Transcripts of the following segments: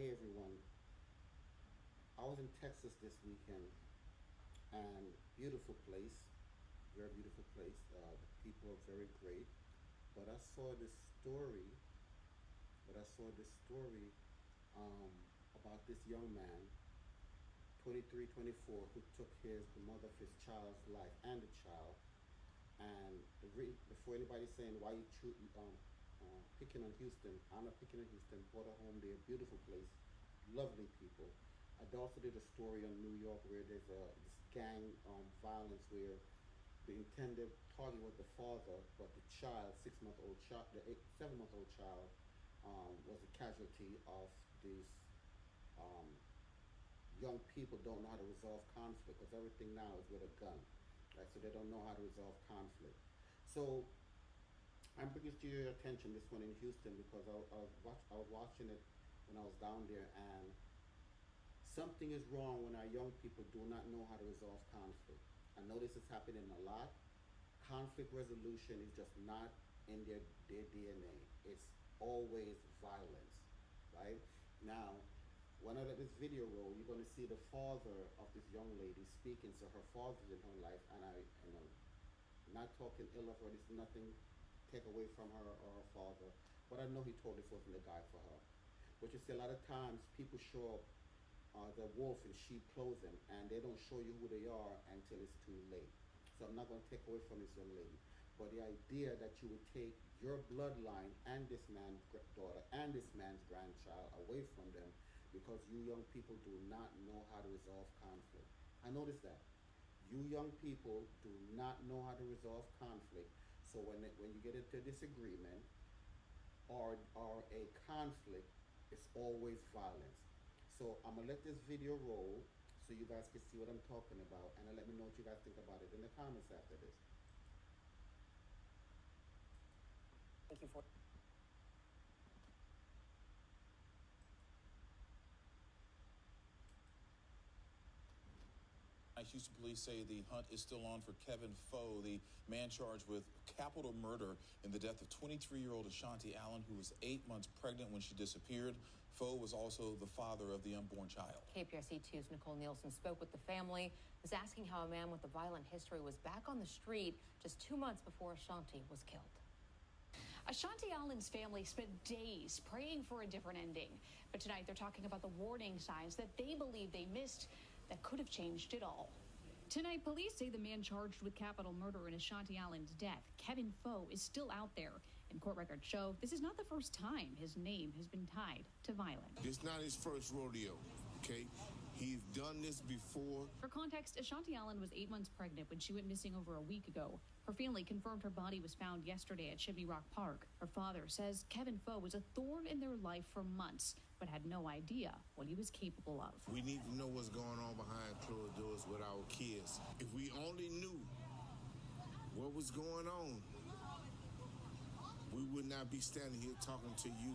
Hey everyone, I was in Texas this weekend and beautiful place, very beautiful place. The people are very great. But I saw this story, but I saw this story about this young man, 23, 24, who took the mother of his child's life and the child. And before anybody saying why you picking on Houston, I'm not picking on Houston. Bought a home there, beautiful place, lovely people. I also did a story on New York where there's this gang violence where the intended target was the father, but the child, 6-month-old child, the 7-month-old child, was a casualty of these um, young people don't know how to resolve conflict because everything now is with a gun, right? So they don't know how to resolve conflict. So I'm bringing to your attention this one in Houston because I was watching it when I was down there, and something is wrong when our young people do not know how to resolve conflict. I know this is happening a lot. Conflict resolution is just not in their DNA. It's always violence, right? Now, when I let this video roll, you're going to see the father of this young lady speaking. So her father's in her life, and not talking ill of her. There's nothing take away from her or her father, but I know he totally wasn't the guy for her. But you see, a lot of times people show up the wolf in sheep clothing, and they don't show you who they are until it's too late. So I'm not going to take away from this young lady, but the idea that you would take your bloodline and this man's daughter and this man's grandchild away from them because you young people do not know how to resolve conflict. I noticed that. You young people do not know how to resolve conflict. So when you get into a disagreement or a conflict, it's always violence. So I'm gonna let this video roll so you guys can see what I'm talking about, and let me know what you guys think about it in the comments after this. Thank you for. Houston police say the hunt is still on for Kevin Foe, the man charged with capital murder in the death of 23-year-old Ashanti Allen, who was 8 months pregnant when she disappeared. Foe was also the father of the unborn child. KPRC2's Nicole Nielsen spoke with the family, was asking how a man with a violent history was back on the street just 2 months before Ashanti was killed. Ashanti Allen's family spent days praying for a different ending. But tonight they're talking about the warning signs that they believe they missed that could have changed it all. Tonight, police say the man charged with capital murder in Ashanti Allen's death, Kevin Foe, is still out there. And court records show this is not the first time his name has been tied to violence. It's not his first rodeo, okay? He's done this before. For context, Ashanti Allen was 8 months pregnant when she went missing over a week ago. Her family confirmed her body was found yesterday at Chimney Rock Park. Her father says Kevin Foe was a thorn in their life for months, but had no idea what he was capable of. We need to know what's going on behind closed doors with our kids. If we only knew what was going on, we would not be standing here talking to you.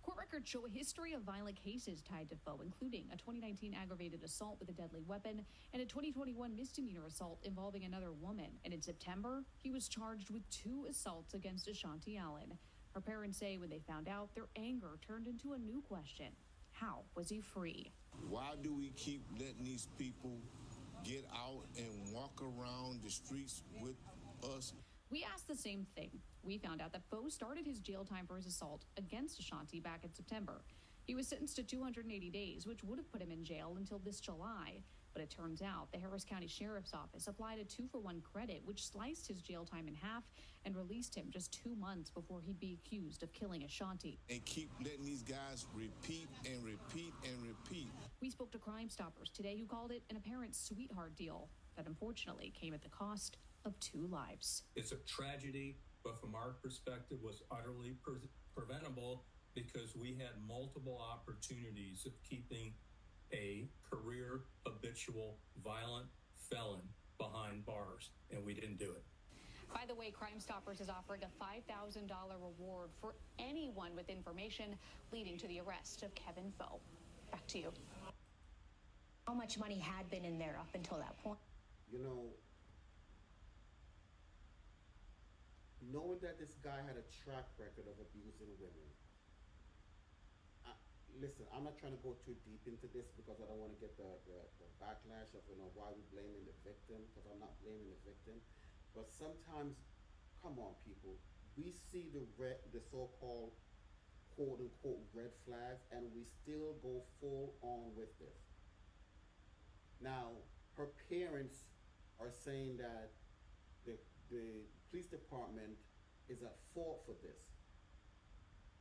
Court records show a history of violent cases tied to Foe, including a 2019 aggravated assault with a deadly weapon and a 2021 misdemeanor assault involving another woman. And in September, he was charged with 2 assaults against Ashanti Allen. Her parents say when they found out, their anger turned into a new question. How was he free? Why do we keep letting these people get out and walk around the streets with us? We asked the same thing. We found out that Foe started his jail time for his assault against Ashanti back in September. He was sentenced to 280 days, which would have put him in jail until this July. But it turns out the Harris County Sheriff's Office applied a 2-for-1 credit, which sliced his jail time in half and released him just 2 months before he'd be accused of killing Ashanti. And keep letting these guys repeat and repeat and repeat. We spoke to Crime Stoppers today who called it an apparent sweetheart deal that unfortunately came at the cost of 2 lives. It's a tragedy, but from our perspective was utterly preventable because we had multiple opportunities of keeping a career habitual violent felon behind bars, and we didn't do it. By the way, Crime Stoppers is offering a $5,000 reward for anyone with information leading to the arrest of Kevin Foe. Back to you. How much money had been in there up until that point? You know, knowing that this guy had a track record of abusing women, listen, I'm not trying to go too deep into this because I don't want to get the backlash of, why we're blaming the victim, because I'm not blaming the victim. But sometimes, come on, people, we see the so-called quote unquote red flags, and we still go full on with this. Now, her parents are saying that the police department is at fault for this.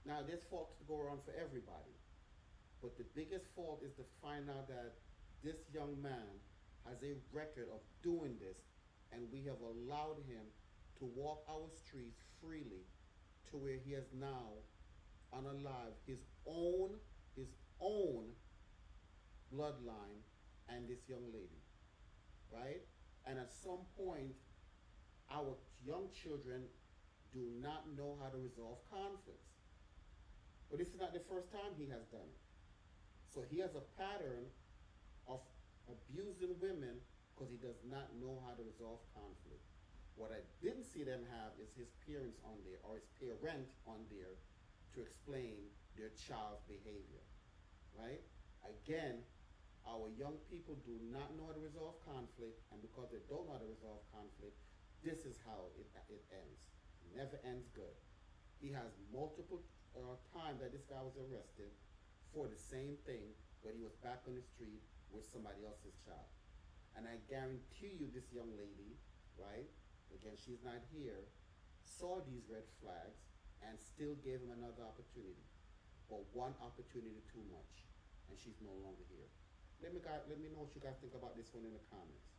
Now, there's faults to go around for everybody, but the biggest fault is to find out that this young man has a record of doing this, and we have allowed him to walk our streets freely to where he has now unalived his own bloodline and this young lady, right? And at some point, our young children do not know how to resolve conflicts. But this is not the first time he has done it. So he has a pattern of abusing women because he does not know how to resolve conflict. What I didn't see them have is his parents on there, or his parent on there, to explain their child's behavior, right? Again, our young people do not know how to resolve conflict, and because they don't know how to resolve conflict, this is how it ends. It never ends good. He has multiple times that this guy was arrested for the same thing, but he was back on the street with somebody else's child. And I guarantee you this young lady, right, again, she's not here, saw these red flags and still gave him another opportunity. But one opportunity too much, and she's no longer here. Let me know what you guys think about this one in the comments.